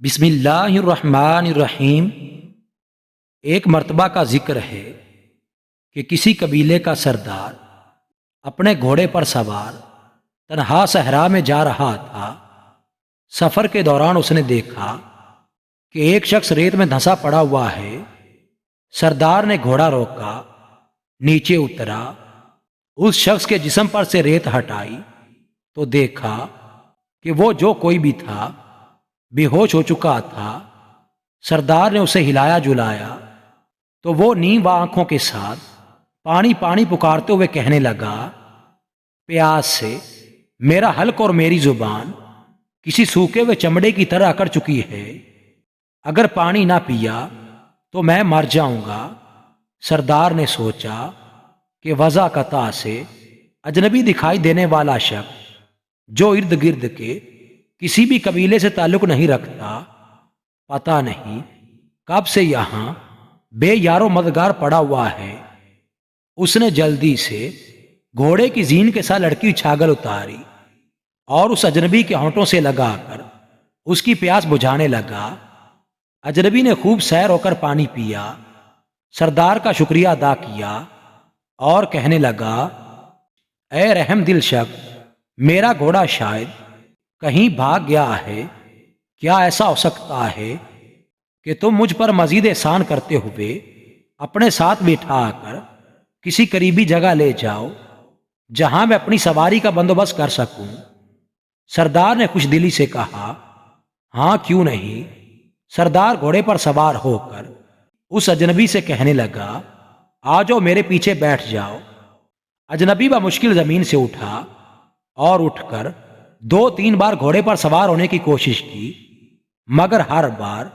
بسم اللہ الرحمن الرحیم۔ ایک مرتبہ کا ذکر ہے کہ کسی قبیلے کا سردار اپنے گھوڑے پر سوار تنہا صحرا میں جا رہا تھا۔ سفر کے دوران اس نے دیکھا کہ ایک شخص ریت میں دھنسا پڑا ہوا ہے۔ سردار نے گھوڑا روکا، نیچے اترا، اس شخص کے جسم پر سے ریت ہٹائی تو دیکھا کہ وہ جو کوئی بھی تھا بے ہوش ہو چکا تھا۔ سردار نے اسے ہلایا جلایا تو وہ نیم آنکھوں کے ساتھ پانی پانی پکارتے ہوئے کہنے لگا، پیاس سے میرا حلق اور میری زبان کسی سوکھے ہوئے چمڑے کی طرح اکڑ چکی ہے، اگر پانی نہ پیا تو میں مر جاؤں گا۔ سردار نے سوچا کہ وضع قطع سے اجنبی دکھائی دینے والا شخص جو ارد گرد کے کسی بھی قبیلے سے تعلق نہیں رکھتا، پتہ نہیں کب سے یہاں بے یار و مددگار پڑا ہوا ہے۔ اس نے جلدی سے گھوڑے کی زین کے ساتھ لڑکی چھاگل اتاری اور اس اجنبی کے ہونٹوں سے لگا کر اس کی پیاس بجھانے لگا۔ اجنبی نے خوب سیر ہو کر پانی پیا، سردار کا شکریہ ادا کیا اور کہنے لگا، اے رحم دل شخص، میرا گھوڑا شاید کہیں بھاگ گیا ہے، کیا ایسا ہو سکتا ہے کہ تم مجھ پر مزید احسان کرتے ہوئے اپنے ساتھ بٹھا کر کسی قریبی جگہ لے جاؤ جہاں میں اپنی سواری کا بندوبست کر سکوں؟ سردار نے خوش دلی سے کہا، ہاں کیوں نہیں۔ سردار گھوڑے پر سوار ہو کر اس اجنبی سے کہنے لگا، آ جاؤ میرے پیچھے بیٹھ جاؤ۔ اجنبی بمشکل زمین سے اٹھا اور اٹھ کر 2-3 بار گھوڑے پر سوار ہونے کی کوشش کی، مگر ہر بار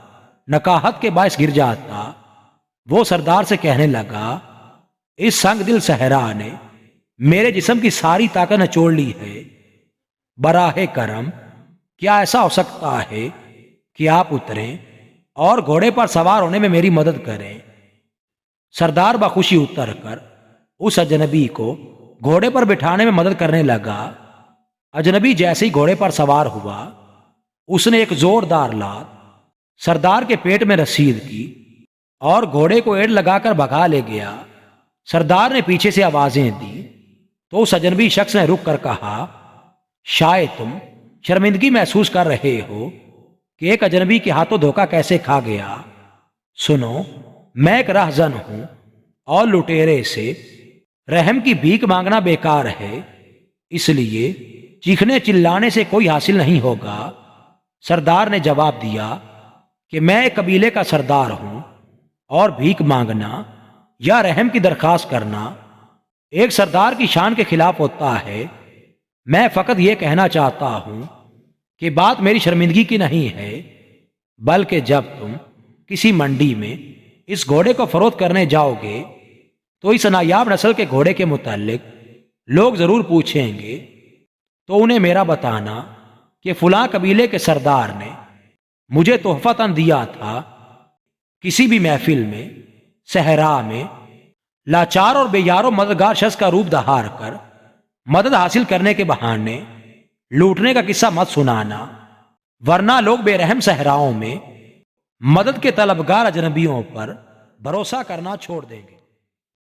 نکاہت کے باعث گر جاتا۔ وہ سردار سے کہنے لگا، اس سنگ دل صحرا نے میرے جسم کی ساری طاقت نچوڑ لی ہے، براہ کرم کیا ایسا ہو سکتا ہے کہ آپ اتریں اور گھوڑے پر سوار ہونے میں میری مدد کریں؟ سردار بخوشی اتر کر اس اجنبی کو گھوڑے پر بٹھانے میں مدد کرنے لگا۔ اجنبی جیسے ہی گھوڑے پر سوار ہوا، اس نے ایک زوردار لات سردار کے پیٹ میں رسید کی اور گھوڑے کو ایڑ لگا کر بھگا لے گیا۔ سردار نے پیچھے سے آوازیں دی تو اس اجنبی شخص نے رک کر کہا، شاید تم شرمندگی محسوس کر رہے ہو کہ ایک اجنبی کے ہاتھوں دھوکہ کیسے کھا گیا۔ سنو، میں ایک راہزن ہوں اور لٹیرے سے رحم کی بھیک مانگنا بیکار ہے، اس لیے چیخنے چلانے سے کوئی حاصل نہیں ہوگا۔ سردار نے جواب دیا کہ میں ایک قبیلے کا سردار ہوں اور بھیک مانگنا یا رحم کی درخواست کرنا ایک سردار کی شان کے خلاف ہوتا ہے۔ میں فقط یہ کہنا چاہتا ہوں کہ بات میری شرمندگی کی نہیں ہے، بلکہ جب تم کسی منڈی میں اس گھوڑے کو فروخت کرنے جاؤ گے تو اس نایاب نسل کے گھوڑے کے متعلق لوگ ضرور پوچھیں گے، تو انہیں میرا بتانا کہ فلاں قبیلے کے سردار نے مجھے تحفتاً دیا تھا۔ کسی بھی محفل میں صحرا میں لاچار اور بے یار و مددگار شخص کا روپ دہار کر مدد حاصل کرنے کے بہانے لوٹنے کا قصہ مت سنانا، ورنہ لوگ بے رحم صحراؤں میں مدد کے طلبگار اجنبیوں پر بھروسہ کرنا چھوڑ دیں گے۔